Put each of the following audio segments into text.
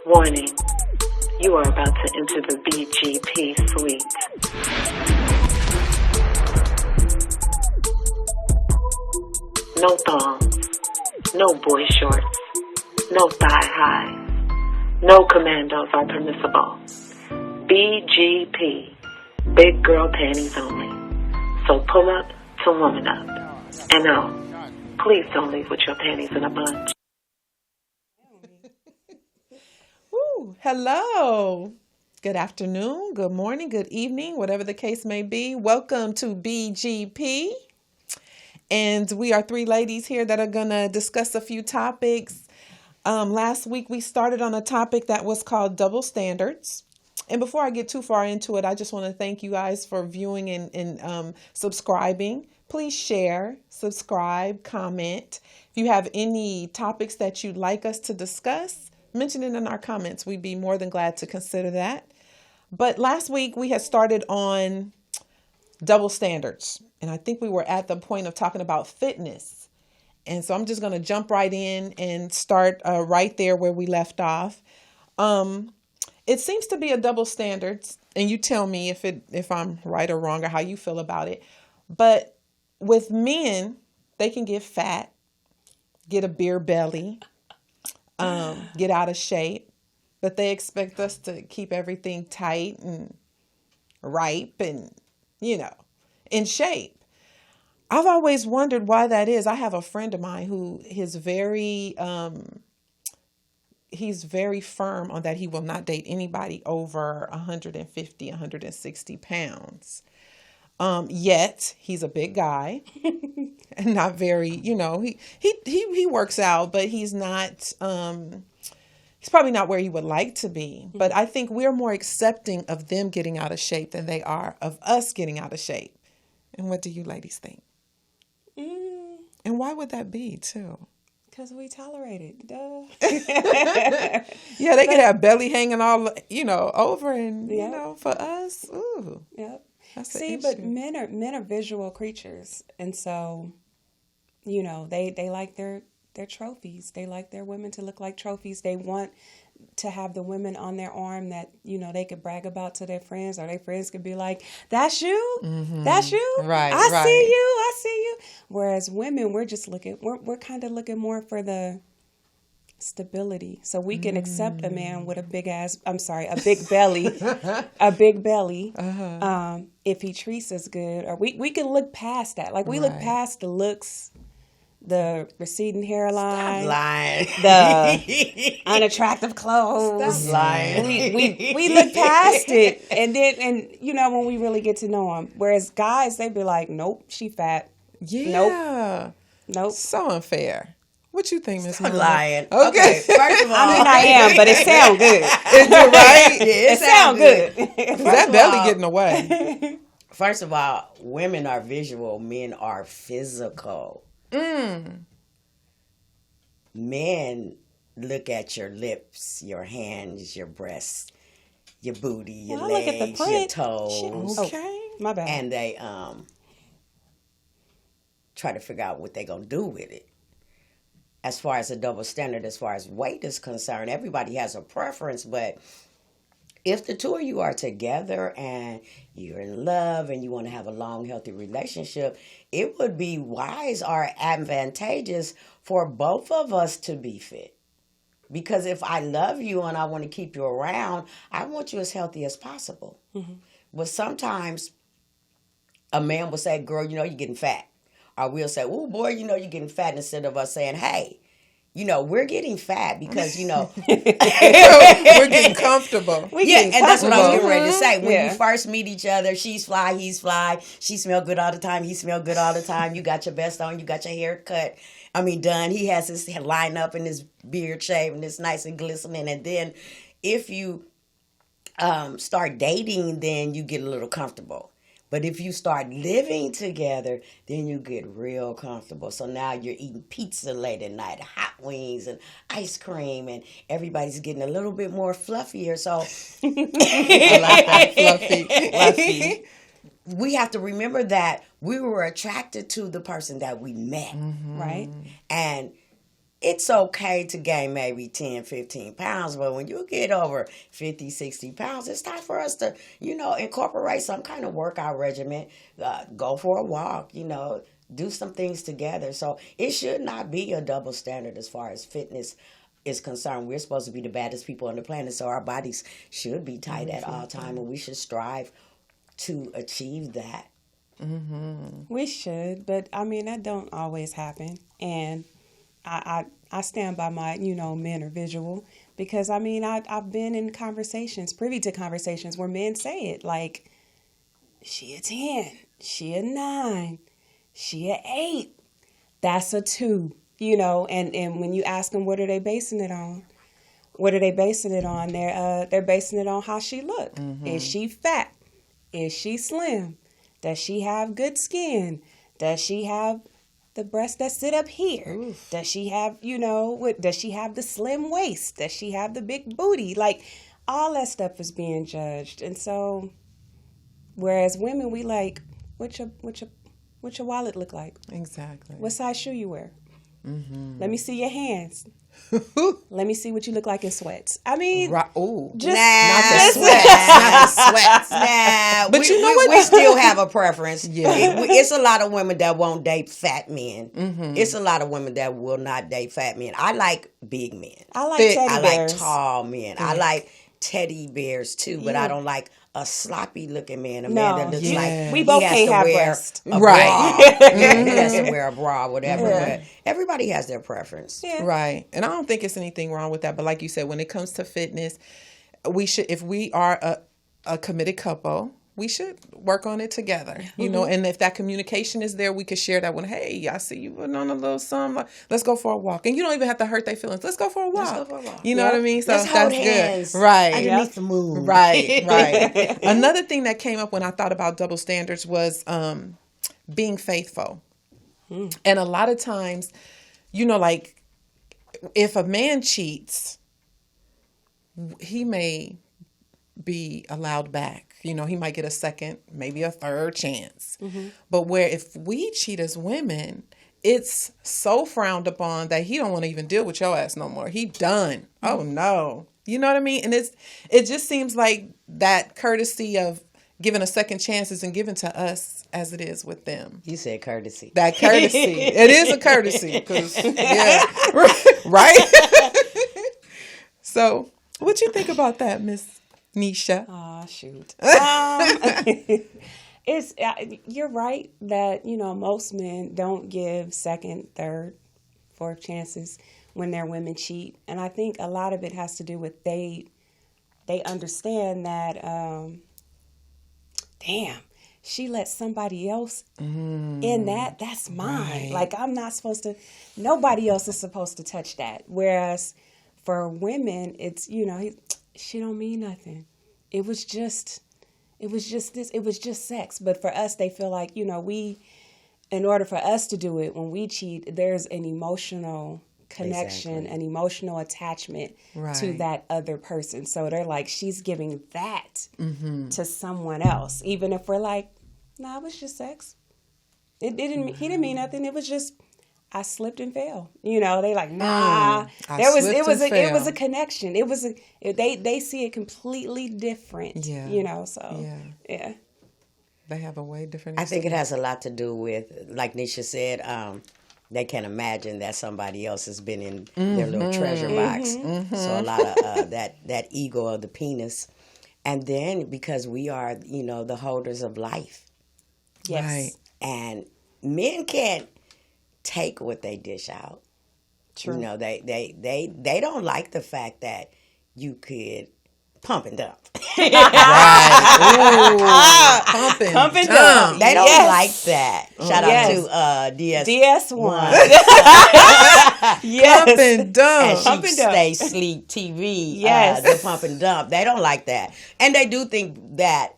Warning, you are about to enter the BGP suite. No thongs, no boy shorts, no thigh highs, no commandos are permissible. BGP, big girl panties only. So pull up to woman up. And no, please don't leave with your panties in a bunch. Hello. Good afternoon, good morning, good evening, whatever the case may be. Welcome to BGP. And we are three ladies here that are going to discuss a few topics. Last week we started on a topic that was called double standards. And before I get too far into it, I just want to thank you guys for viewing and subscribing. Please share, subscribe, comment. If you have any topics that you'd like us to discuss, mention it in our comments. We'd be more than glad to consider that. But last week we had started on double standards. And I think we were at the point of talking about fitness. And so I'm just going to jump right in and start right there where we left off. It seems to be a double standard. And you tell me if I'm right or wrong or how you feel about it. But with men, they can get fat, get a beer belly, get out of shape, but they expect us to keep everything tight and ripe and, in shape. I've always wondered why that is. I have a friend of mine who is he's very firm on that he will not date anybody over 150, 160 pounds. Yet he's a big guy and not very, he works out, but he's not, he's probably not where he would like to be. But I think we're more accepting of them getting out of shape than they are of us getting out of shape. And what do you ladies think? And why would that be too? Because we tolerate it. Duh. Yeah, they could have belly hanging all, over and, for us, ooh. Yep. See, but men are visual creatures, and so, they like their trophies. They like their women to look like trophies. They want to have the women on their arm that they could brag about to their friends, or their friends could be like, "That's you, that's you, right? I see you." Whereas women, we're just we're kind of looking more for the stability, so we can accept a man with a big belly, if he treats us good, or we can look past that. Like we look past the looks, the receding hairline, the unattractive clothes. Stop lying. We look past it, and when we really get to know them. Whereas guys, they'd be like, "Nope, she fat. Yeah, Nope. So unfair." What you think, Miss Stop lying. Okay. First of all, I am, but it sounds good. Is it right? Yeah, it sounds good. That belly getting away. First of all, women are visual, men are physical. Men look at your lips, your hands, your breasts, your booty, your legs, look at the your toes. Okay. My bad. And they try to figure out what they're going to do with it. As far as a double standard, as far as weight is concerned, everybody has a preference, but if the two of you are together and you're in love and you want to have a long, healthy relationship, it would be wise or advantageous for both of us to be fit. Because if I love you and I want to keep you around, I want you as healthy as possible. Mm-hmm. But sometimes a man will say, "Girl, you're getting fat." Or we'll say, "Oh, boy, you're getting fat," instead of us saying, "Hey, we're getting fat because, we're getting comfortable." That's what I was getting ready to say. When you first meet each other, she's fly, he's fly. She smell good all the time. He smell good all the time. You got your best on. You got your hair done. He has his line up and his beard shaved and it's nice and glistening. And then if you start dating, then you get a little comfortable. But if you start living together, then you get real comfortable. So now you're eating pizza late at night, hot wings and ice cream, and everybody's getting a little bit more fluffier. So I like that, fluffy. We have to remember that we were attracted to the person that we met. Mm-hmm. Right. And it's okay to gain maybe 10, 15 pounds, but when you get over 50, 60 pounds, it's time for us to, incorporate some kind of workout regimen, go for a walk, do some things together. So it should not be a double standard as far as fitness is concerned. We're supposed to be the baddest people on the planet, so our bodies should be tight at all time, and we should strive to achieve that. Mm-hmm. We should, but I mean, that don't always happen. And I stand by my, men are visual, because I mean, I've been in privy to conversations where men say it like, she a 10, she a 9, she a 8, that's a 2, and when you ask them, what are they basing it on? They're basing it on how she look. Mm-hmm. Is she fat? Is she slim? Does she have good skin? Does she have the breasts that sit up here? Oof. Does she have, does she have the slim waist? Does she have the big booty? Like, all that stuff is being judged. And so, whereas women, we like, what your wallet look like? Exactly. What size shoe you wear? Mm-hmm. Let me see your hands. Let me see what you look like in sweats. I mean, not the sweats. Nah, but what? We still have a preference. Yeah, it's a lot of women that won't date fat men. Mm-hmm. It's a lot of women that will not date fat men. I like big men. I like teddy bears. I like tall men. I like teddy bears too, but I don't like a sloppy looking man, man that looks like we both can't have breast. Right. He has to wear a bra, whatever. Yeah. But everybody has their preference. Yeah. Right. And I don't think it's anything wrong with that. But like you said, when it comes to fitness, we should, if we are a committed couple, we should work on it together, and if that communication is there, we could share that one. Hey, I see you putting on a little something. Let's go for a walk. And you don't even have to hurt their feelings. Let's go for a walk. You know what I mean? So let's hold hands. Good. Right. Underneath the moon. Right. Another thing that came up when I thought about double standards was being faithful. And a lot of times, like if a man cheats, he may be allowed back. He might get a second, maybe a third chance. Mm-hmm. But where if we cheat as women, it's so frowned upon that he don't want to even deal with your ass no more. He done. Mm-hmm. Oh no. You know what I mean? And it just seems like that courtesy of giving a second chance isn't given to us as it is with them. You said courtesy. That courtesy. It is a courtesy. Right? So what you think about that, Miss Neisha? Oh, shoot. You're right that, most men don't give second, third, fourth chances when their women cheat. And I think a lot of it has to do with they understand that, damn, she let somebody else in that's mine. Right. Like, I'm not supposed to, nobody else is supposed to touch that. Whereas for women, it's, she don't mean nothing. It was just sex. But for us, they feel like, in order for us to do it, when we cheat, there's an emotional connection, an emotional attachment to that other person. So they're like, she's giving that to someone else. Even if we're like, nah, it was just sex. He didn't mean nothing. It was just, I slipped and fell. They like, nah. It was a connection. They see it completely different. Yeah. So yeah. They have a way different. I think it has a lot to do with, like Neisha said, they can imagine that somebody else has been in their little treasure box. Mm-hmm. So a lot of that ego of the penis, and then because we are, the holders of life. Yes. Right. And men can't take what they dish out. True. They don't like the fact that you could pump and dump. Right. Ooh, pump and dump. They don't like that. Shout out to DS1. Yes. Pump and dump. And Stay Sleep TV. Yes. The pump and dump. They don't like that. And they do think that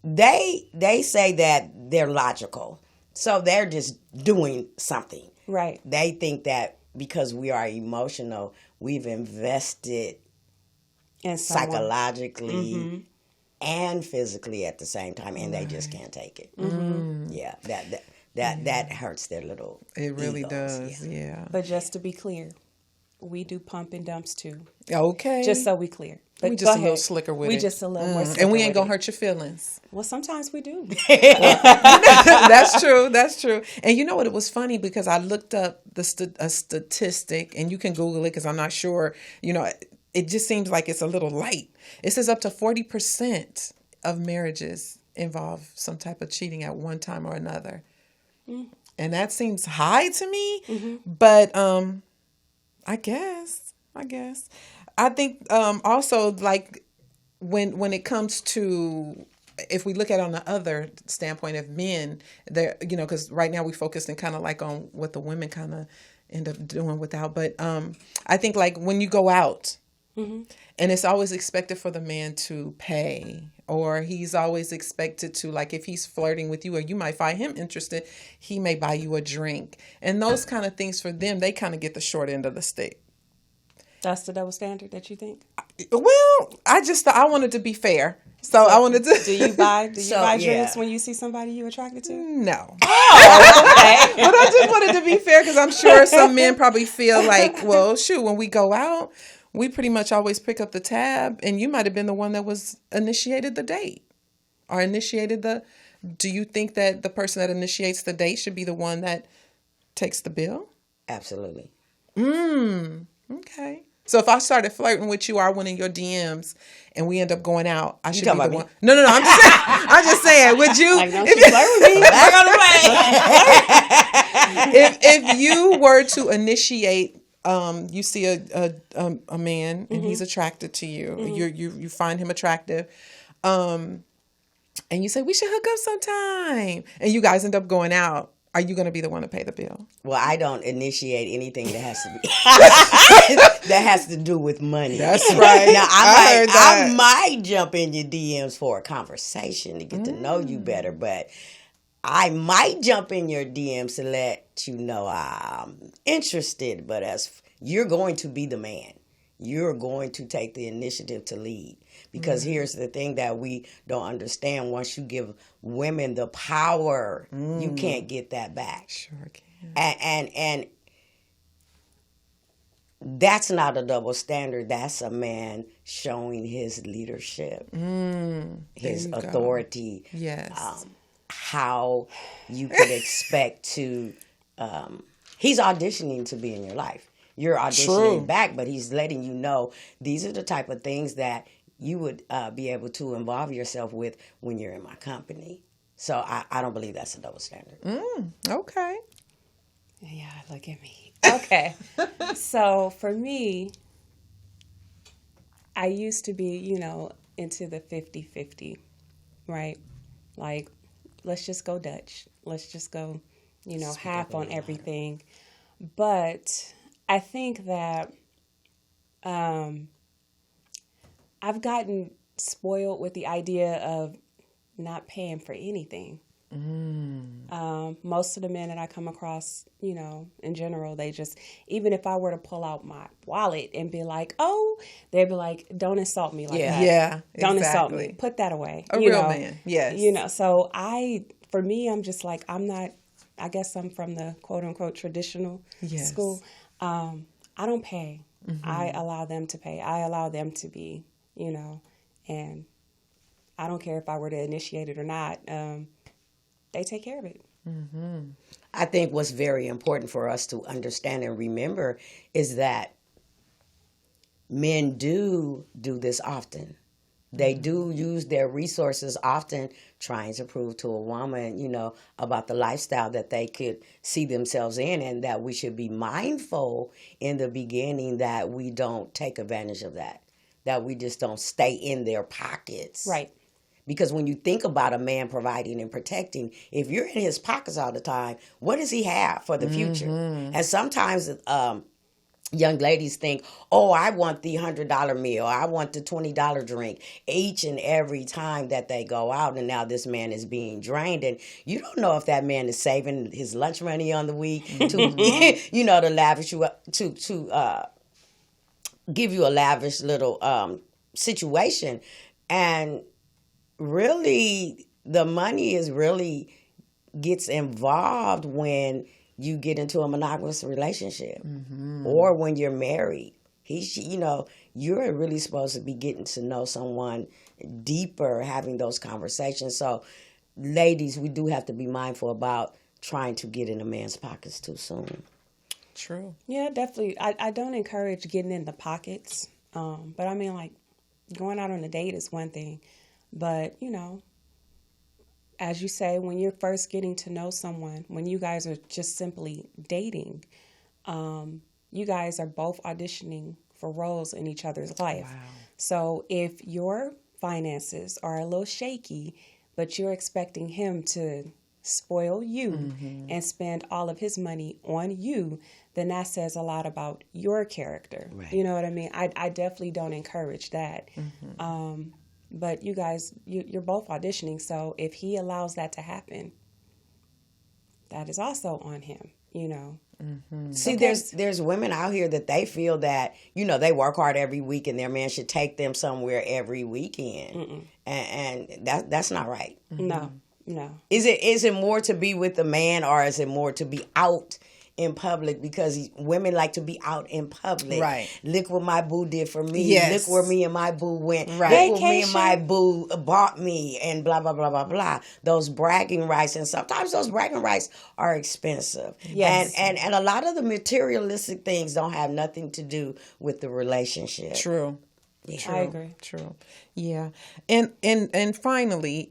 they say that they're logical. So they're just doing something. Right. They think that because we are emotional, we've invested psychologically and physically at the same time, and they just can't take it. Mm-hmm. Yeah, That hurts their little It really egos. does. Yeah. But just to be clear, we do pump and dumps too. Okay. Just so we clear. But we just a go little ahead. slicker with We it. just a little more slicker And we ain't with gonna it. hurt your feelings. Well, sometimes we do. That's true. That's true. And you know what? It was funny because I looked up a statistic, and you can Google it because I'm not sure. You know, it just seems like it's a little light. It says up to 40% of marriages involve some type of cheating at one time or another. And that seems high to me, but I guess. I think also, like, when it comes to, if we look at it on the other standpoint of men, they're, you know, because right now we focused in kind of like on what the women kind of end up doing without. But I think, like, when you go out, and it's always expected for the man to pay, or he's always expected to, like, if he's flirting with you or you might find him interested, he may buy you a drink. And those kind of things for them, they kind of get the short end of the stick. That's the double standard that you think? Well, I wanted to be fair. So I wanted to. Do you buy yeah. drinks when you see somebody you attracted to? No. Oh, okay. But I just wanted to be fair because I'm sure some men probably feel like, well, shoot, when we go out, we pretty much always pick up the tab, and you might have been the one that was initiated the date or initiated the. Do you think that the person that initiates the date should be the one that takes the bill? Absolutely. Okay. So if I started flirting with you or I went in your DMs and we end up going out, I should be the talking one. about No. I'm just saying. Would you? Like, don't you flirt with me? Back on the way. If you were to initiate, you see a man and he's attracted to you. You find him attractive, and you say we should hook up sometime, and you guys end up going out. Are you going to be the one to pay the bill? Well, I don't initiate anything that has to be that has to do with money. That's right. Now I might jump in your DMs for a conversation to get to know you better, but I might jump in your DMs to let you know I'm interested. But as you're going to be the man, you're going to take the initiative to lead. Because here's the thing that we don't understand. Once you give women the power, you can't get that back. Sure can. And that's not a double standard. That's a man showing his leadership, his authority. Yes. How you could expect to. He's auditioning to be in your life. You're auditioning back, but he's letting you know these are the type of things that you would be able to involve yourself with when you're in my company. So I don't believe that's a double standard. Okay. Yeah, look at me. Okay. So for me, I used to be, into the 50-50, right? Like, let's just go Dutch. Let's just go, half on everything. But I think that I've gotten spoiled with the idea of not paying for anything. Most of the men that I come across, in general, they just, even if I were to pull out my wallet and be like, oh, they'd be like, don't insult me like that. Yeah, Don't insult exactly. me. Put that away. A real man, yes. So for me, I'm just like, I'm not, I guess I'm from the quote unquote traditional school. I don't pay. I allow them to pay. I allow them to be, and I don't care if I were to initiate it or not. They take care of it. I think what's very important for us to understand and remember is that men do this often. They do use their resources often trying to prove to a woman, about the lifestyle that they could see themselves in, and that we should be mindful in the beginning that we don't take advantage of that we just don't stay in their pockets. Right. Because when you think about a man providing and protecting, if you're in his pockets all the time, what does he have for the future? And sometimes young ladies think, oh, I want the $100 meal. I want the $20 drink each and every time that they go out. And now this man is being drained. And you don't know if that man is saving his lunch money on the week to, to lavish you up, to give you a lavish little situation. And really, the money is really gets involved when you get into a monogamous relationship or when you're married. You're really supposed to be getting to know someone deeper, having those conversations. So, ladies, we do have to be mindful about trying to get in a man's pockets too soon. True. Yeah, definitely. I don't encourage getting in the pockets. But I mean, like, going out on a date is one thing. But, as you say, when you're first getting to know someone, when you guys are just simply dating, you guys are both auditioning for roles in each other's life. Wow. So if your finances are a little shaky, but you're expecting him to spoil you and spend all of his money on you, then that says a lot about your character. Right. You know what I mean? I definitely don't encourage that. But you guys, you're both auditioning, so if he allows that to happen, that is also on him, See, there's women out here that they feel that, they work hard every week and their man should take them somewhere every weekend. And that's not right. No. Is it more to be with the man, or is it more to be out in public? Because women like to be out in public. Right. Look what my boo did for me. Yes. Look where me and my boo went. Right. Look what me and my boo bought me, and blah, blah, blah, blah, blah. Those bragging rights, and sometimes those bragging rights are expensive. Yes. And a lot of the materialistic things don't have nothing to do with the relationship. True. Yeah. True. I agree. True. Yeah. And finally,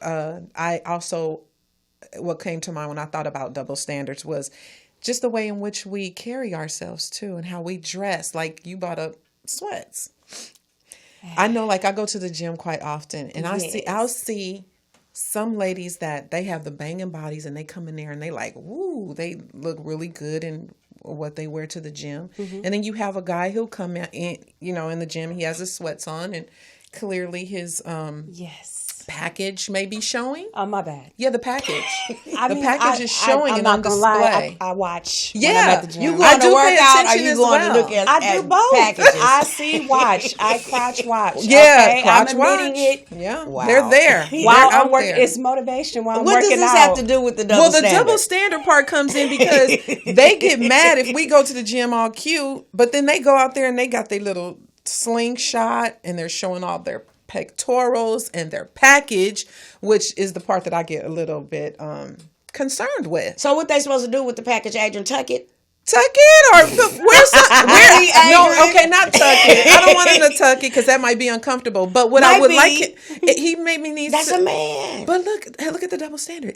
I also, what came to mind when I thought about double standards was just the way in which we carry ourselves too, and how we dress. Like, you brought up sweats. I know, like, I go to the gym quite often, and I'll see some ladies that they have the banging bodies, and they come in there and they like, woo, they look really good in what they wear to the gym. And then you have a guy who'll come in, in the gym, he has his sweats on, and clearly his package may be showing. Oh, my bad. Yeah, the package. The package is showing I'm and not on gonna display. lie, I watch. Yeah, when I'm at the gym. You I going do to work pay out, or attention you as going well. to look at I do both. packages? I see watch. I crotch watch. Yeah, okay? crotch I'm watch. admitting it. Yeah, Wow. they're there. While They're I'm out working, there. it's motivation while I'm What does working this out. have to do with the double Well, the standard? double standard part comes in because they get mad if we go to the gym all cute, but then they go out there and they got their little slingshot and they're showing all their pectorals and their package, which is the part that I get a little bit concerned with. So what they supposed to do with the package, Adrian? Tuck it? Tuck it or no, okay, not tuck it. I don't want him to tuck it because that might be uncomfortable. But what I would like, he maybe needs. That's a man. But look at the double standard.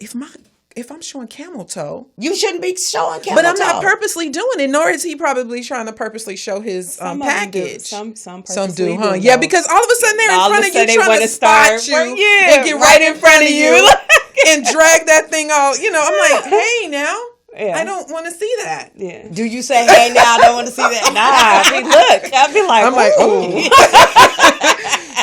If I'm showing camel toe, You shouldn't be showing camel but I'm not toe. purposely doing it, nor is he probably trying to purposely show his Some of them do. package. Some Some purposely do, huh? do, Yeah, though. because all of a sudden they're in All of front a of sudden you they trying wanna to spot start, you yeah, and get right in front of you and drag that thing all. I'm like, hey, now. Yeah. I don't want to see that. Yeah. Do you say, hey, now I don't want to see that? Nah, I mean, look. I'd be like, I'm like, ooh.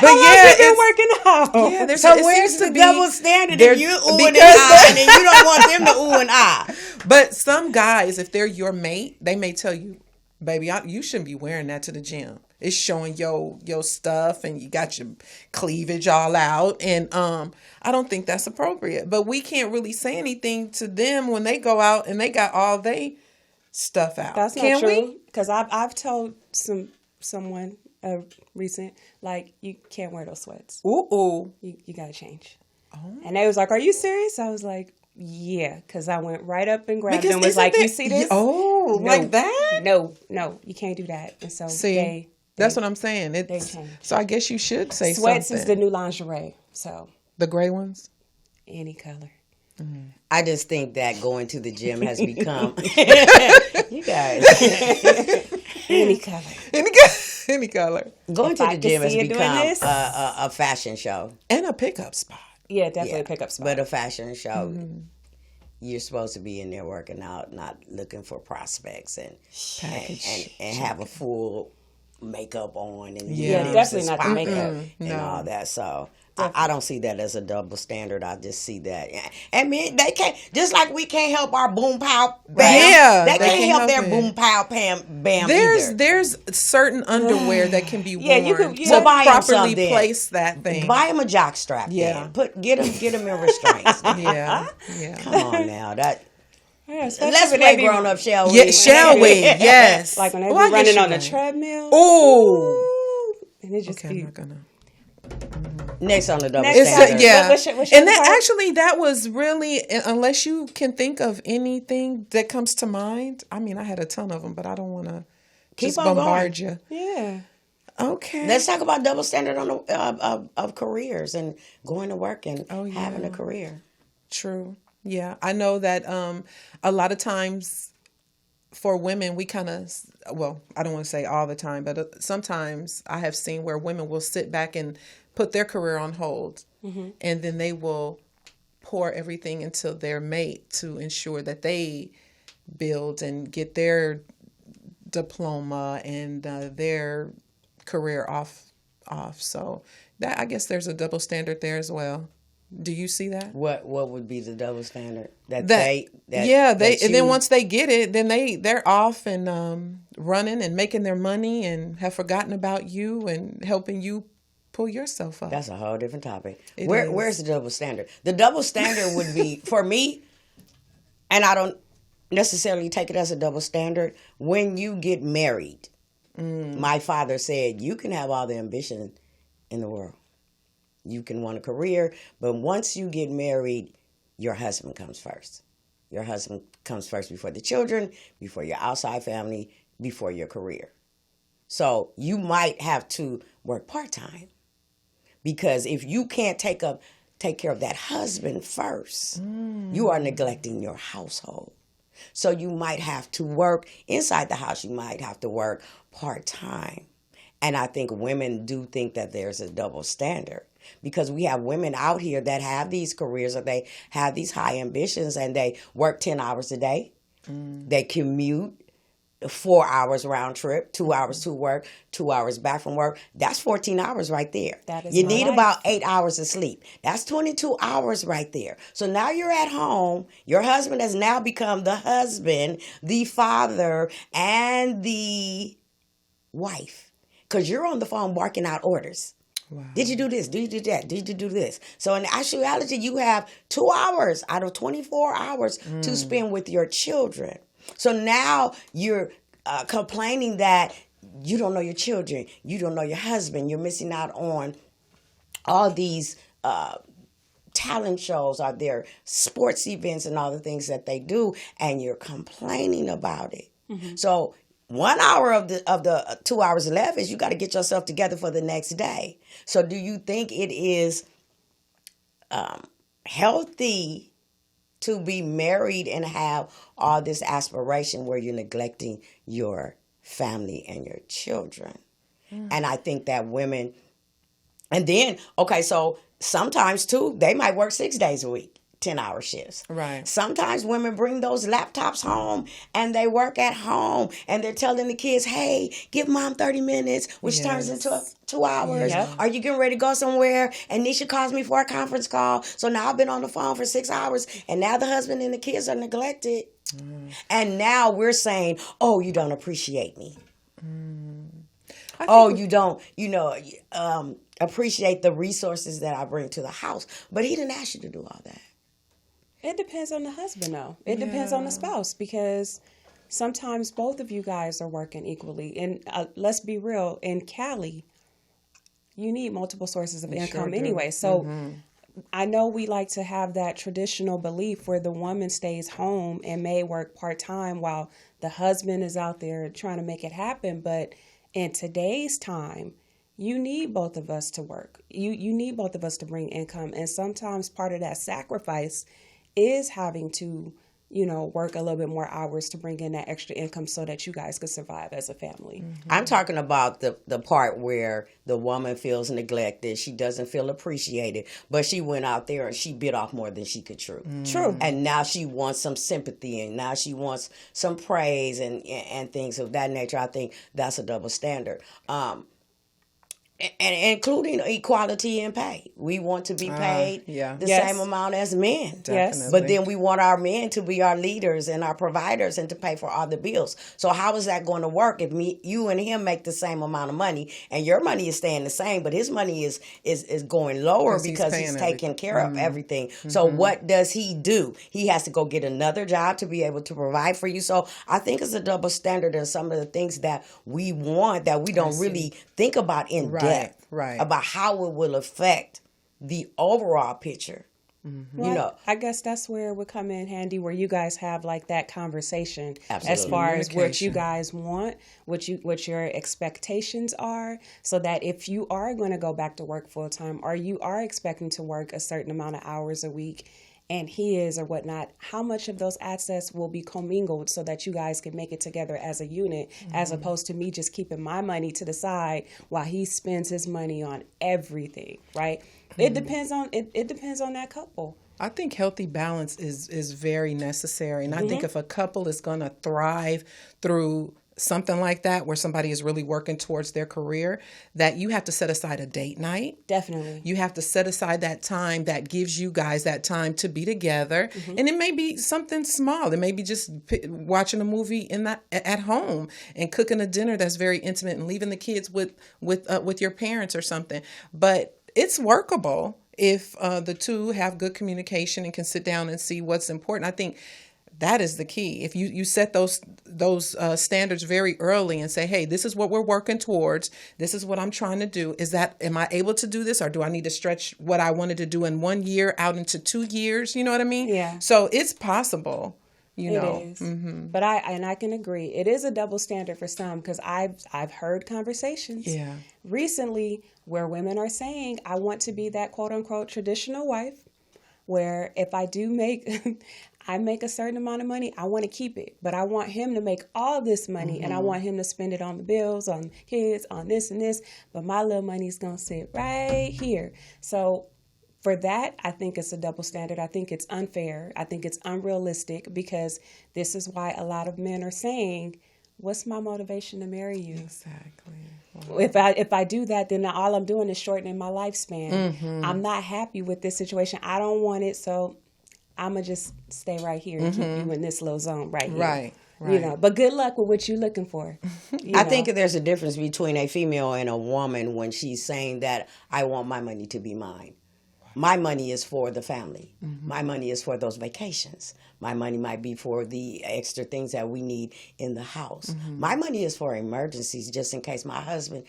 But yeah, You've been working out. yeah, there's So it where's seems to the be- double standard there- if you ooh and because ah, and then you don't want them to ooh and ah? But some guys, if they're your mate, they may tell you, baby, you shouldn't be wearing that to the gym. It's showing your stuff and you got your cleavage all out. And I don't think that's appropriate. But we can't really say anything to them when they go out and they got all they stuff out. That's not Can true. we? Because I've told someone recent, like, you can't wear those sweats. Ooh. You got to change. Oh. And they was like, are you serious? I was like, yeah. Because I went right up and grabbed Because them. Was isn't like, there- you see this? Oh, No. like that? No, you can't do that. And so See, that's what I'm saying. It's, change. so I guess you should say sweats something. is the new lingerie. So The gray ones? any color. I just think that going to the gym has become you guys Any color. Any color. going If to I the could gym has see you doing become this. a fashion show. And a pickup spot. Yeah, definitely Yeah, pick up spot. but a fashion show. You're supposed to be in there working out, not looking for prospects and Package. and have a full makeup on and Yeah, definitely not the makeup. and No. all that. So I don't see that as a double standard. I just see that. I mean, they can't, just like we can't help our boom pow bam. Yeah, they they can't can't help help their it. boom pow bam either. There's certain underwear that can be worn Yeah, you could- to yeah. Buy 'em properly something. place that thing. Buy him a jock strap. Yeah. Then. Get him in restraints. Yeah, yeah. Come on now, Yeah, especially let's when play they be- grown up, shall we? Yeah, shall we? Yes. Like when they Oh, be I guess running you're on the right. treadmill. Oh. And it just Okay, I'm be... not gonna. Next on the double Next standard. on- Yeah, what's your and that part? actually that was really, unless you can think of anything that comes to mind. I mean, I had a ton of them, but I don't want to just on bombard going. you. Yeah. Okay. Let's talk about double standard on the, of careers and going to work and having a career. True. Yeah, I know that a lot of times for women, we kind of, well, I don't want to say all the time, but sometimes I have seen where women will sit back and put their career on hold, and then they will pour everything into their mate to ensure that they build and get their diploma and their career off. So that, I guess there's a double standard there as well. Do you see that? What would be the double standard? And then once they get it, then they're off and running and making their money and have forgotten about you and helping you pull yourself up. That's a whole different topic. It Where's the double standard? The double standard would be, for me, and I don't necessarily take it as a double standard, when you get married. My father said, you can have all the ambition in the world. You can want a career, but once you get married, your husband comes first. Your husband comes first before the children, before your outside family, before your career. So you might have to work part-time, because if you can't take care of that husband first, you are neglecting your household. So you might have to work inside the house. You might have to work part-time. And I think women do think that there's a double standard, because we have women out here that have these careers, or they have these high ambitions, and they work 10 hours a day. They commute 4 hours round trip, 2 hours to work, 2 hours back from work. That's 14 hours right there. That is you my need life. about 8 hours of sleep. That's 22 hours right there. So now you're at home. Your husband has now become the husband, the father, and the wife, because you're on the phone barking out orders. Wow. Did you do this? Did you do that? Did you do this? So in actuality, you have 2 hours out of 24 hours to spend with your children. So now you're complaining that you don't know your children, you don't know your husband, you're missing out on all these talent shows, or their sports events and all the things that they do, and you're complaining about it. So 1 hour of the 2 hours left is you got to get yourself together for the next day. So do you think it is healthy to be married and have all this aspiration where you're neglecting your family and your children? And I think that women, and then, okay, so sometimes too, they might work 6 days a week. 10-hour shifts. Right. Sometimes women bring those laptops home and they work at home, and they're telling the kids, hey, give mom 30 minutes, which turns into 2 hours. Yeah. Are you getting ready to go somewhere? And Neisha calls me for a conference call. So now I've been on the phone for 6 hours, and now the husband and the kids are neglected. And now we're saying, oh, you don't appreciate me. Oh, you don't, appreciate the resources that I bring to the house. But he didn't ask you to do all that. It depends on the husband, though. It depends on the spouse, because sometimes both of you guys are working equally. And let's be real, in Cali, you need multiple sources of income anyway. So I know we like to have that traditional belief where the woman stays home and may work part-time while the husband is out there trying to make it happen. But in today's time, you need both of us to work. You need both of us to bring income. And sometimes part of that sacrifice is having to, work a little bit more hours to bring in that extra income so that you guys could survive as a family. I'm talking about the part where the woman feels neglected. She doesn't feel appreciated, but she went out there and she bit off more than she could chew. True. And now she wants some sympathy, and now she wants some praise and things of that nature. I think that's a double standard. And including equality in pay. We want to be paid the same amount as men. Yes. But then we want our men to be our leaders and our providers and to pay for all the bills. So how is that going to work if you and him make the same amount of money and your money is staying the same, but his money is going lower because he's taking care of everything. So what does he do? He has to go get another job to be able to provide for you. So I think it's a double standard in some of the things that we want that we don't really think about in depth. Right. About how it will affect the overall picture. Well, I guess that's where it would come in handy, where you guys have like that conversation as far as what you guys want, what your expectations are, so that if you are going to go back to work full time, or you are expecting to work a certain amount of hours a week, and he is or whatnot, how much of those assets will be commingled so that you guys can make it together as a unit, as opposed to me just keeping my money to the side while he spends his money on everything, right? It depends on it depends on that couple. I think healthy balance is very necessary. And I think if a couple is going to thrive through something like that, where somebody is really working towards their career, that you have to set aside a date night. Definitely. You have to set aside that time that gives you guys that time to be together. And it may be something small. It may be just watching a movie at home and cooking a dinner that's very intimate and leaving the kids with your parents or something. But it's workable if the two have good communication and can sit down and see what's important. I think that is the key. If you set those standards very early and say, hey, this is what we're working towards. This is what I'm trying to do. Am I able to do this, or do I need to stretch what I wanted to do in 1 year out into 2 years? You know what I mean? Yeah. So it's possible. It is. But I can agree. It is a double standard for some, because I've heard conversations recently where women are saying, I want to be that quote unquote traditional wife, where if I do I make a certain amount of money, I want to keep it, but I want him to make all this money and I want him to spend it on the bills, on kids, on this and this, but my little money is going to sit right here. So for that, I think it's a double standard. I think it's unfair. I think it's unrealistic, because this is why a lot of men are saying, what's my motivation to marry you? Exactly. Wow. If I do that, then all I'm doing is shortening my lifespan. I'm not happy with this situation. I don't want it, so I'm going to just stay right here and keep you in this little zone right here. Right. But good luck with what you're looking for. I think there's a difference between a female and a woman when she's saying that I want my money to be mine. My money is for the family. My money is for those vacations. My money might be for the extra things that we need in the house. My money is for emergencies, just in case my husband,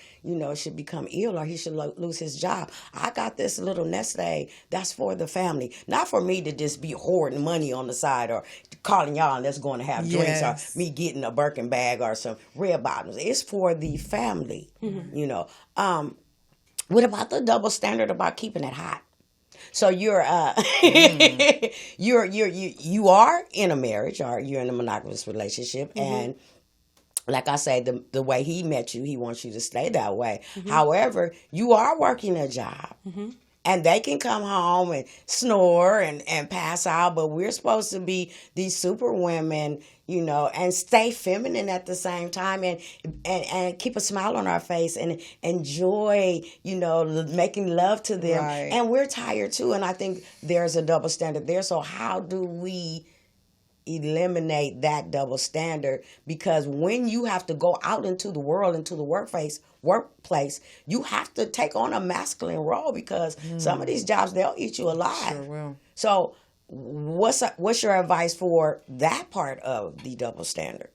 should become ill or he should lose his job. I got this little nest egg that's for the family, not for me to just be hoarding money on the side or calling y'all and let's go and have drinks, or me getting a Birkin bag or some red bottoms. It's for the family, What about the double standard about keeping it hot? So you're you are in a marriage, or you're in a monogamous relationship, and like I say, the way he met you, he wants you to stay that way. However, you are working a job. And they can come home and snore and pass out, but we're supposed to be these super women, and stay feminine at the same time, and keep a smile on our face and enjoy, making love to them. Right. And we're tired too, and I think there's a double standard there. So how do we eliminate that double standard? Because when you have to go out into the world, into the workplace, you have to take on a masculine role, because some of these jobs, they'll eat you alive. Sure will. So what's your advice for that part of the double standard?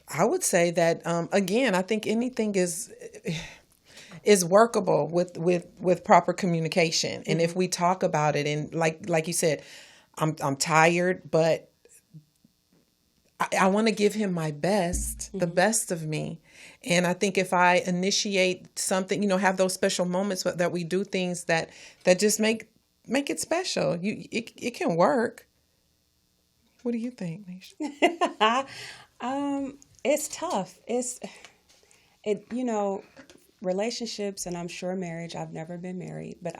I would say that, again, I think anything is workable with proper communication. And if we talk about it, and like you said, I'm tired, but I want to give him my best, the best of me. And I think if I initiate something, have those special moments that we do things that just make it special. It can work. What do you think, Neisha? It's tough. Relationships, and I'm sure marriage, I've never been married, but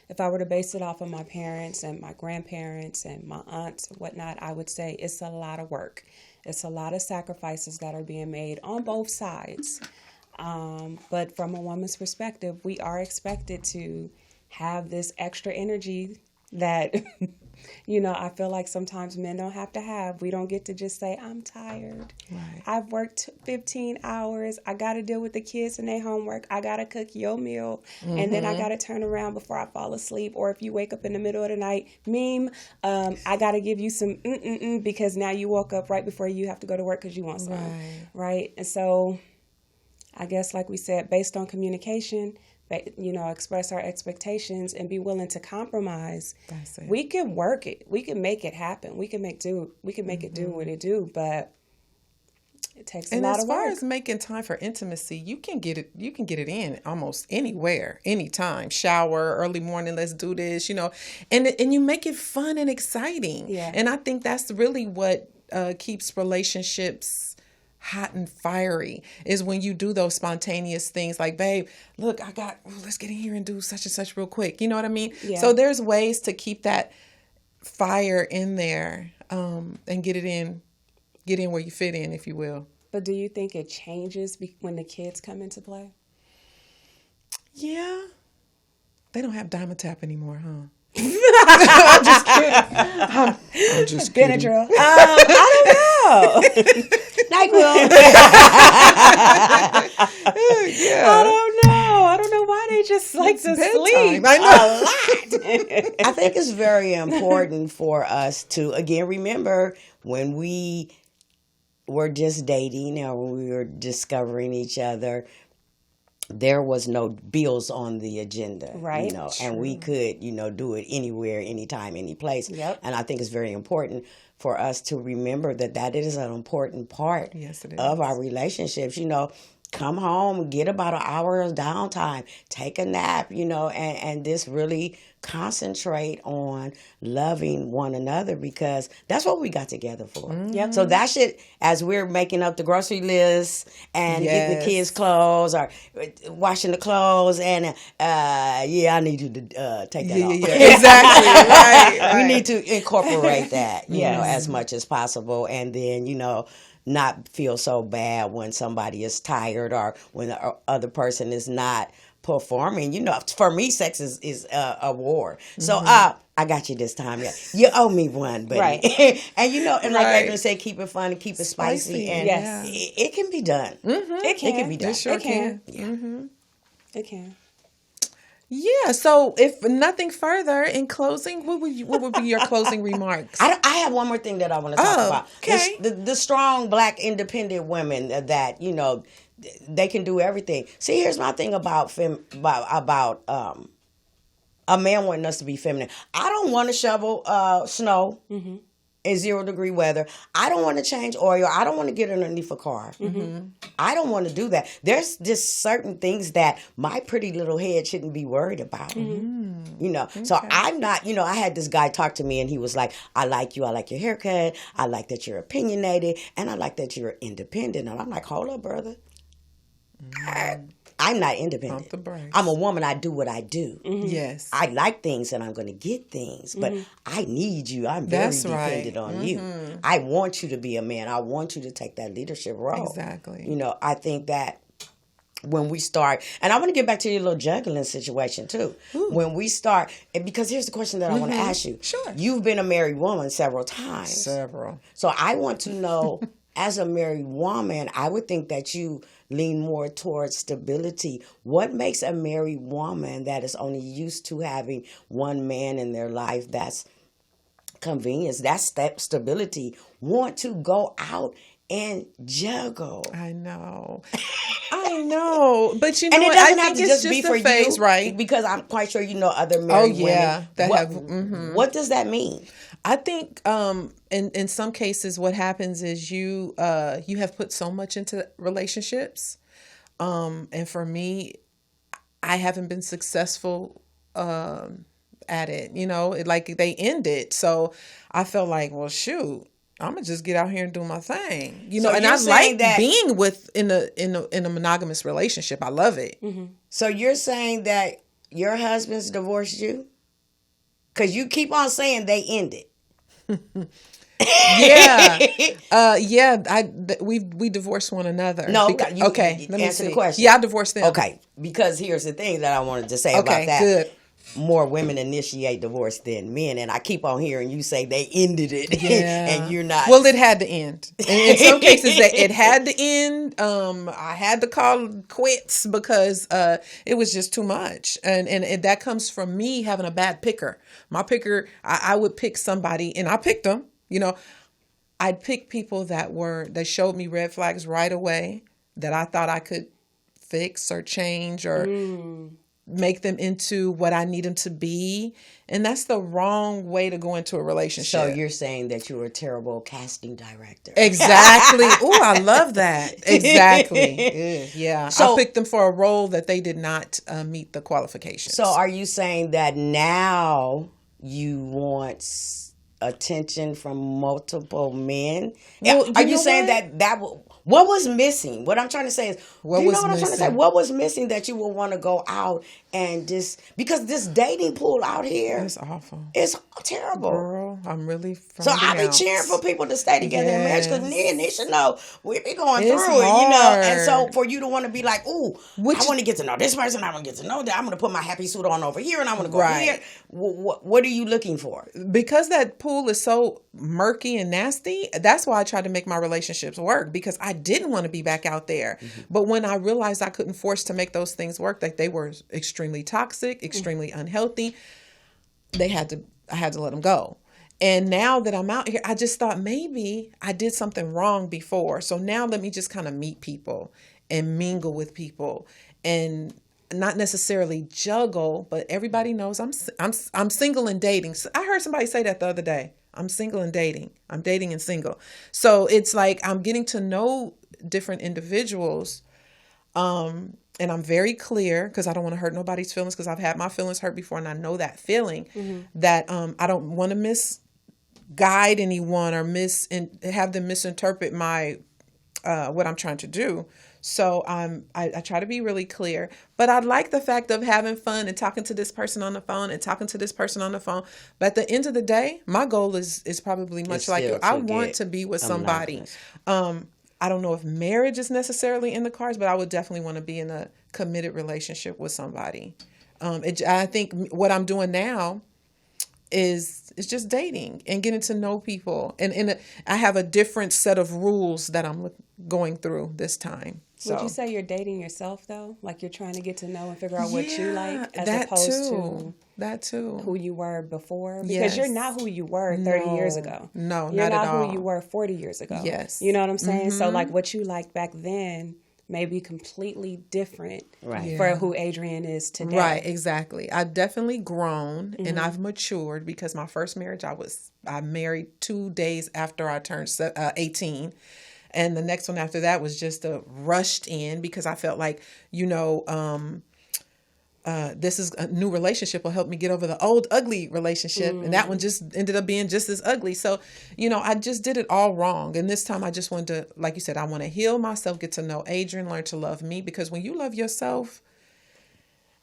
if I were to base it off of my parents and my grandparents and my aunts and whatnot, I would say it's a lot of work. It's a lot of sacrifices that are being made on both sides. But from a woman's perspective, we are expected to have this extra energy that, I feel like sometimes men don't have to have. We don't get to just say, I'm tired. Right. I've worked 15 hours. I got to deal with the kids and their homework. I got to cook your meal. And then I got to turn around before I fall asleep. Or if you wake up in the middle of the night, I got to give you some because now you woke up right before you have to go to work because you want some. Right. And so I guess, like we said, based on communication, express our expectations and be willing to compromise. That's it. We can work it. We can make it happen. We can make it do what it do, but it takes a lot of work. And as far as making time for intimacy, you can get it in almost anywhere, anytime. Shower, early morning, let's do this, and you make it fun and exciting. Yeah. And I think that's really what keeps relationships hot and fiery, is when you do those spontaneous things like, babe, look, let's get in here and do such and such real quick. You know what I mean? Yeah. So there's ways to keep that fire in there, and get in where you fit in, if you will. But do you think it changes when the kids come into play? Yeah. They don't have Diamond Tap anymore, huh? I'm just kidding. I'm just kidding. Benadryl. I don't know. NyQuil. I don't know why they just like to sleep I know. a lot. I think it's very important for us to, again, remember when we were just dating or when we were discovering each other, there was no bills on the agenda, right? And we could, do it anywhere, anytime, any place. Yep. And I think it's very important for us to remember that is an important part Yes, it is. of our relationships. Come home, get about an hour of downtime, take a nap, and just really concentrate on loving one another, because that's what we got together for. Mm-hmm. Yep. So that should, as we're making up the grocery list and getting the kids clothes or washing the clothes, and I need you to take that off. Yeah, exactly. right. We need to incorporate that, as much as possible, and then, not feel so bad when somebody is tired or when the other person is not performing. For me, sex is a war. So I got you this time. Yeah, you owe me one, buddy. Right. And like Adrianne said, keep it fun and keep it spicy, and yes. it can be done. Mm-hmm. It can It be done. sure can. Yeah. Mm-hmm. It can. Yeah. So, if nothing further, in closing, what would be your closing remarks? I have one more thing that I want to talk about. Okay. The strong Black independent women that they can do everything. See, here's my thing about a man wanting us to be feminine. I don't want to shovel snow in 0-degree weather. I don't want to change oil. I don't want to get underneath a car. Mm-hmm. I don't want to do that. There's just certain things that my pretty little head shouldn't be worried about. Mm-hmm. Okay. So I'm not, I had this guy talk to me and he was like, I like you. I like your haircut. I like that you're opinionated. And I like that you're independent. And I'm like, hold up, brother. I'm not independent. Pump the brakes. I'm a woman. I do what I do. Mm-hmm. Yes. I like things and I'm going to get things, but I need you. I'm very dependent on you. I want you to be a man. I want you to take that leadership role. Exactly. I think that when we start, and I want to get back to your little juggling situation too. Ooh. When we start, because here's the question that I want to ask you. Sure. You've been a married woman several times. Several. So I want to know, as a married woman, I would think that you lean more towards stability. What makes a married woman that is only used to having one man in their life, that's convenience, that's stability, want to go out and juggle? I know. But and it doesn't have to just be for phase, you, right? Because I'm quite sure other married women. That what does that mean? I think in some cases what happens is you have put so much into relationships, and for me, I haven't been successful at it, like they ended. So I felt like, well, shoot, I'm gonna just get out here and do my thing, So and you're I saying like that- being in a monogamous relationship. I love it. So you're saying that your husband's divorced you? Because you keep on saying they ended. We divorced one another. No, you okay. Let me answer see. the question. Yeah, I divorced them. Okay, because here's the thing that I wanted to say Okay, about that. good. More women initiate divorce than men, and I keep on hearing you say they ended it, Yeah. and you're not. Well, it had to end. In some cases, it had to end. I had to call quits because it was just too much, and that comes from me having a bad picker. My picker, I would pick somebody, and I picked them. I'd pick people that showed me red flags right away that I thought I could fix or change or make them into what I need them to be. And that's the wrong way to go into a relationship. So you're saying that you were a terrible casting director. Exactly. Oh, I love that. Exactly. Yeah. So- I picked them for a role that they did not meet the qualifications. So are you saying that now you want attention from multiple men? Well, Are you you know saying what? what was missing? What I'm trying to say is, What do you was know what I'm trying to say? missing? What was missing that you would want to go out and because this dating pool out here It's awful. is terrible. Girl, I'm really So I be out. cheering for people to stay together in marriage because me and Neisha know we be going It's through it, And so hard. for you to want to be like, ooh, I want to get to know this person, I want to get to know that, I'm going to put my happy suit on over here, and I want to go Right. here. What are you looking for? Because that pool is so murky and nasty, that's why I tried to make my relationships work, because I didn't want to be back out there. But when I realized I couldn't force to make those things work, like they were extremely toxic, extremely unhealthy, I had to let them go. And now that I'm out here, I just thought maybe I did something wrong before. So now let me just kind of meet people and mingle with people and not necessarily juggle, but everybody knows I'm single and dating. So I heard somebody say that the other day. I'm single and dating. I'm dating and single. So it's like I'm getting to know different individuals. And I'm very clear because I don't want to hurt nobody's feelings, because I've had my feelings hurt before, and I know that feeling that I don't want to misguide anyone or have them misinterpret my what I'm trying to do. So I try to be really clear, but I like the fact of having fun and talking to this person on the phone and talking to this person on the phone. But at the end of the day, my goal is probably much like you. I want to be with somebody. I don't know if marriage is necessarily in the cards, but I would definitely want to be in a committed relationship with somebody. I think what I'm doing now is just dating and getting to know people. And I have a different set of rules that I'm going through this time. So. Would you say you're dating yourself, though? Like you're trying to get to know and figure out what you like, as that opposed too. to that too. who you were before? Because Yes. you're not who you were 30 years ago. No, you're not at all. who you were 40 years ago. Yes. You know what I'm saying? So like what you liked back then may be completely different for who Adrianne is today. Right, exactly. I've definitely grown and I've matured, because my first marriage, I married 2 days after I turned 18. And the next one after that was just rushed in, because I felt like, this is a new relationship will help me get over the old ugly relationship. And that one just ended up being just as ugly. So, I just did it all wrong. And this time I just wanted to, like you said, I want to heal myself, get to know Adrianne, learn to love me, because when you love yourself,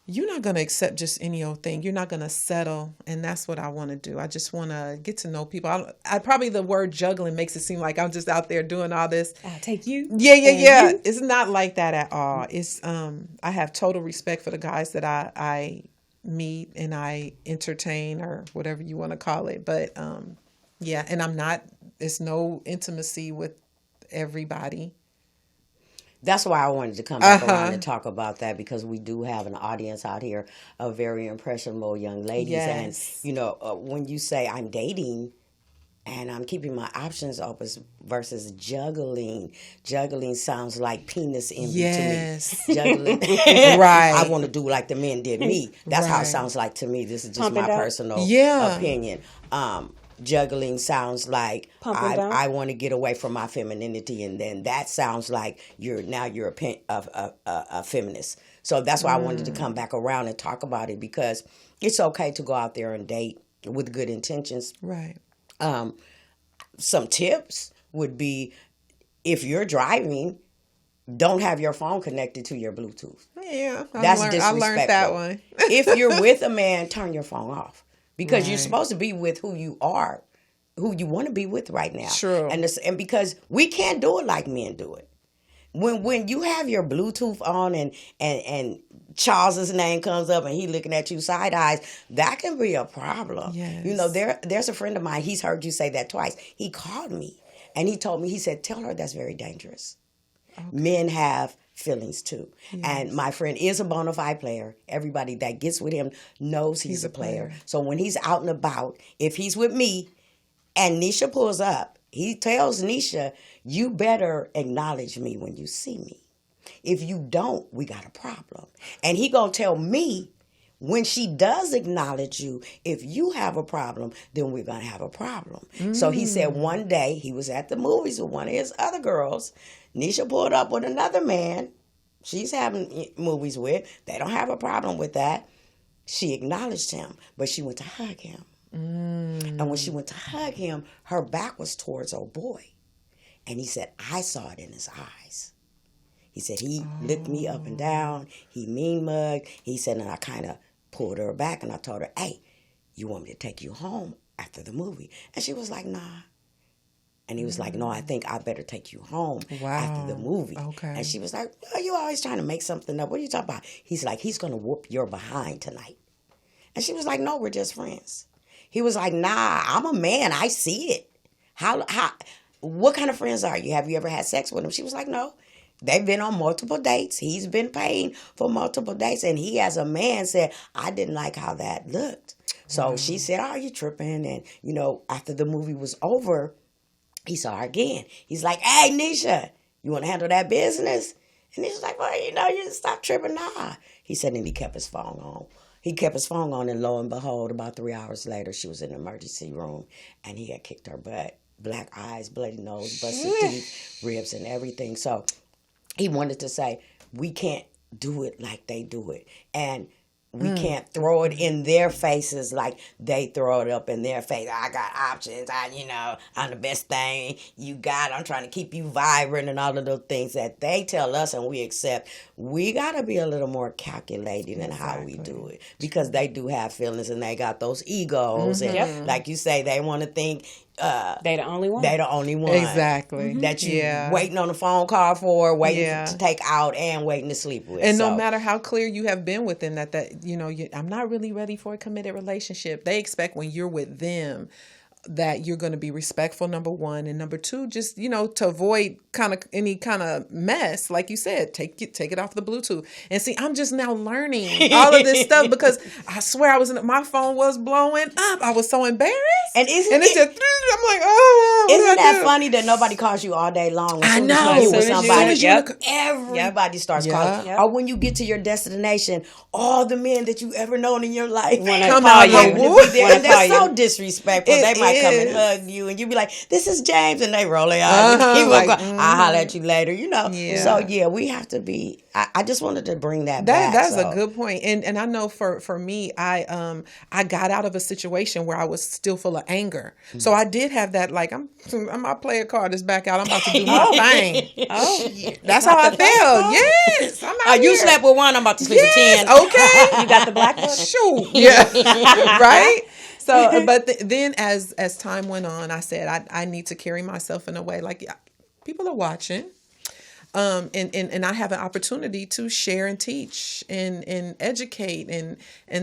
you're not going to accept just any old thing. You're not going to settle. And that's what I want to do. I just want to get to know people. I probably the word juggling makes it seem like I'm just out there doing all this. I'll take you. Yeah. You. It's not like that at all. It's I have total respect for the guys that I meet and I entertain, or whatever you want to call it. But and it's no intimacy with everybody. That's why I wanted to come back around and talk about that, because we do have an audience out here of very impressionable young ladies. Yes. And, when you say I'm dating and I'm keeping my options open versus juggling sounds like penis envy to me. Juggling. Right. I want to do like the men did me. That's how it sounds like to me. This is just my personal opinion. juggling sounds like Pump and dump. I want to get away from my femininity, and then that sounds like you're a feminist. So that's why I wanted to come back around and talk about it, because it's okay to go out there and date with good intentions. Right. Some tips would be, if you're driving, don't have your phone connected to your Bluetooth. Yeah. That's I disrespectful. learned that one. If you're with a man, turn your phone off, because you're Right. supposed to be with who you are, who you want to be with right now. True. And because we can't do it like men do it. When you have your Bluetooth on and Charles's name comes up and he looking at you side eyes, that can be a problem. Yes. You know, there's a friend of mine, he's heard you say that twice. He called me and he told me, he said, tell her that's very dangerous. Okay. Men have feelings too. Yes. And my friend is a bona fide player. Everybody that gets with him knows he's a player. So when he's out and about, if he's with me and Neisha pulls up, he tells Neisha, you better acknowledge me when you see me. If you don't, we got a problem. And he gonna tell me, when she does acknowledge you, if you have a problem, then we're gonna have a problem. So he said one day he was at the movies with one of his other girls. Neisha pulled up with another man she's having movies with. They don't have a problem with that. She acknowledged him, but she went to hug him. And when she went to hug him, her back was towards old boy. And he said, I saw it in his eyes. He said, he looked me up and down. He mean mugged. He said, and I kind of pulled her back and I told her, hey, you want me to take you home after the movie? And she was like, nah. And he was like, no, I think I better take you home after the movie. Okay. And she was like, oh, you always trying to make something up. What are you talking about? He's like, he's going to whoop your behind tonight. And she was like, no, we're just friends. He was like, nah, I'm a man. I see it. What kind of friends are you? Have you ever had sex with him? She was like, no. They've been on multiple dates. He's been paying for multiple dates. And he, as a man, said, I didn't like how that looked. So she said, oh, you tripping? And, you know, after the movie was over, he saw her again. He's like, hey, Neisha, you want to handle that business? And he's like, well, you know, you stop tripping. Nah. He said, and he kept his phone on. He kept his phone on, and lo and behold, about 3 hours later, she was in the emergency room, and he had kicked her butt. Black eyes, bloody nose, busted teeth, ribs, and everything. So he wanted to say, we can't do it like they do it. And we can't throw it in their faces like they throw it up in their face. I got options. I'm the best thing you got. I'm trying to keep you vibrant and all of those things that they tell us and we accept. We got to be a little more calculating in how we do it, because they do have feelings and they got those egos. And like you say, they want to think they the only one. They the only one. Exactly. That you waiting on a phone call for, waiting to take out, and waiting to sleep with. And no matter how clear you have been with them that I'm not really ready for a committed relationship, they expect when you're with them that you're going to be respectful, number one, and number two, just to avoid any kind of mess, like you said, take it off the Bluetooth. And see, I'm just now learning all of this stuff, because I swear my phone was blowing up. I was so embarrassed, and it's just, I'm like, oh, isn't that funny that nobody calls you all day long? I know. With somebody, everybody starts calling. Or when you get to your destination, all the men that you ever known in your life want to call you. And they're so disrespectful. They might come and hug you, and you be like, "This is James," and they roll their eyes. I'll holler at you later. So we have to be. I just wanted to bring that back. That's a good point. And I know for me, I got out of a situation where I was still full of anger. So I did have that, like, my player card is back out. I'm about to do my thing. That's how I felt. Yes. You slept with one, I'm about to sleep with 10. Okay. You got the black book? Shoot. Yeah. Right? So, but then as time went on, I said, I need to carry myself in a way like people are watching. And I have an opportunity to share and teach and educate. And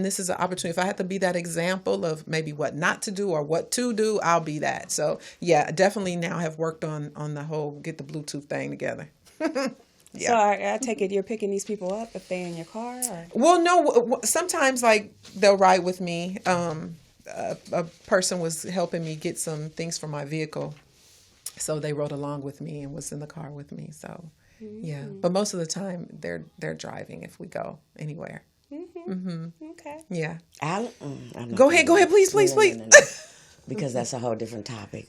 this is an opportunity. If I have to be that example of maybe what not to do or what to do, I'll be that. So yeah, definitely now have worked on the whole get the Bluetooth thing together. So I take it you're picking these people up if they're in your car? Or? Well, no, sometimes like they'll ride with me. A person was helping me get some things for my vehicle. So they rode along with me and was in the car with me. So, yeah. But most of the time, they're driving if we go anywhere. Mm-hmm. Okay. Yeah. I'm Go ahead, please. No. because that's a whole different topic.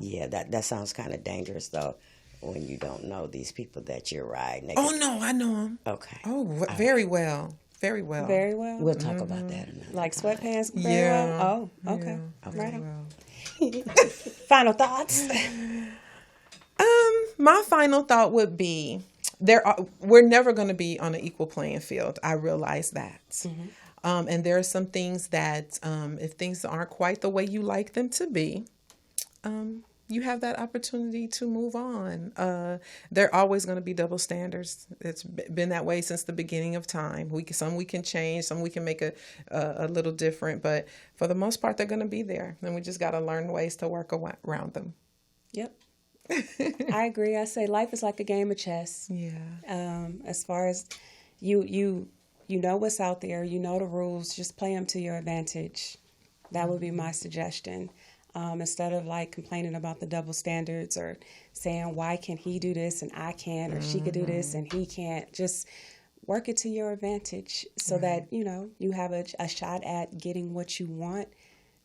Yeah, that sounds kind of dangerous though, when you don't know these people that you're riding. Oh no, I know them. Okay. Oh, very well. Very well. Very well. We'll talk about that another Like time. sweatpants very well? Oh, okay. Yeah, Right very on. well. Final thoughts? My final thought would be we're never going to be on an equal playing field. I realize that. And there are some things that if things aren't quite the way you like them to be, you have that opportunity to move on. There are always going to be double standards. It's been that way since the beginning of time. Some we can change, some we can make a little different, but for the most part, they're going to be there. And we just got to learn ways to work around them. Yep. I agree. I say life is like a game of chess. Yeah. As far as you know what's out there, you know the rules, just play them to your advantage. That would be my suggestion. Instead of like complaining about the double standards or saying, why can he do this and I can't, or she could do this and he can't, just work it to your advantage so that, you have a shot at getting what you want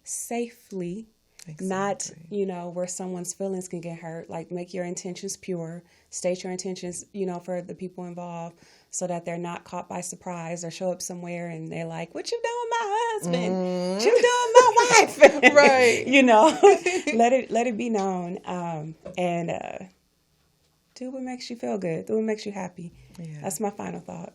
safely. Exactly. Not, where someone's feelings can get hurt. Like, make your intentions pure. State your intentions, for the people involved so that they're not caught by surprise or show up somewhere and they're like, what you doing, my husband? What you doing, my wife? Right. Let it be known. And do what makes you feel good. Do what makes you happy. Yeah. That's my final thought.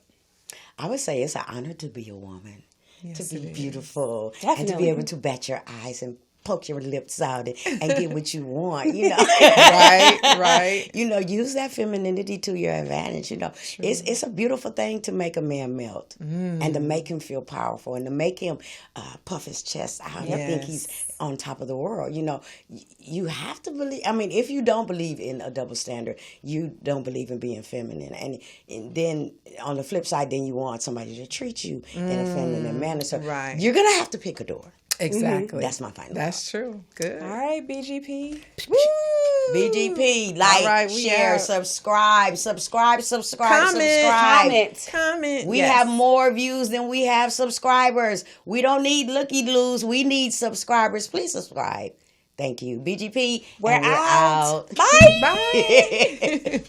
I would say it's an honor to be a woman, yes, to be beautiful, Definitely. and to be able to bat your eyes and poke your lips out and get what you want, Right. Use that femininity to your advantage, It's a beautiful thing to make a man melt and to make him feel powerful and to make him puff his chest out and think he's on top of the world. You have to believe, if you don't believe in a double standard, you don't believe in being feminine. And then on the flip side, then you want somebody to treat you in a feminine manner. So you're going to have to pick a door. Exactly. That's my final. That's true. Good. All right, BGP. Woo! BGP, like, share, subscribe, comment. We have more views than we have subscribers. We don't need looky-loos. We need subscribers. Please subscribe. Thank you. BGP, we're out. Bye. Bye.